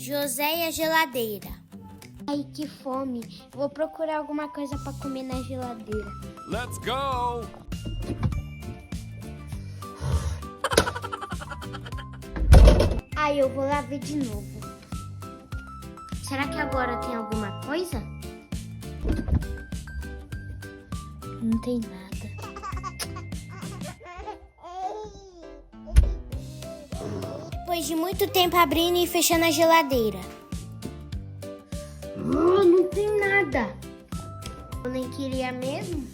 José e a geladeira. Ai, que fome. Vou procurar alguma coisa pra comer na geladeira. Let's go! Ai, eu vou lá ver de novo. Será que agora tem alguma coisa? Não tem nada. Depois de muito tempo abrindo e fechando a geladeira. Não tem nada. Eu nem queria mesmo.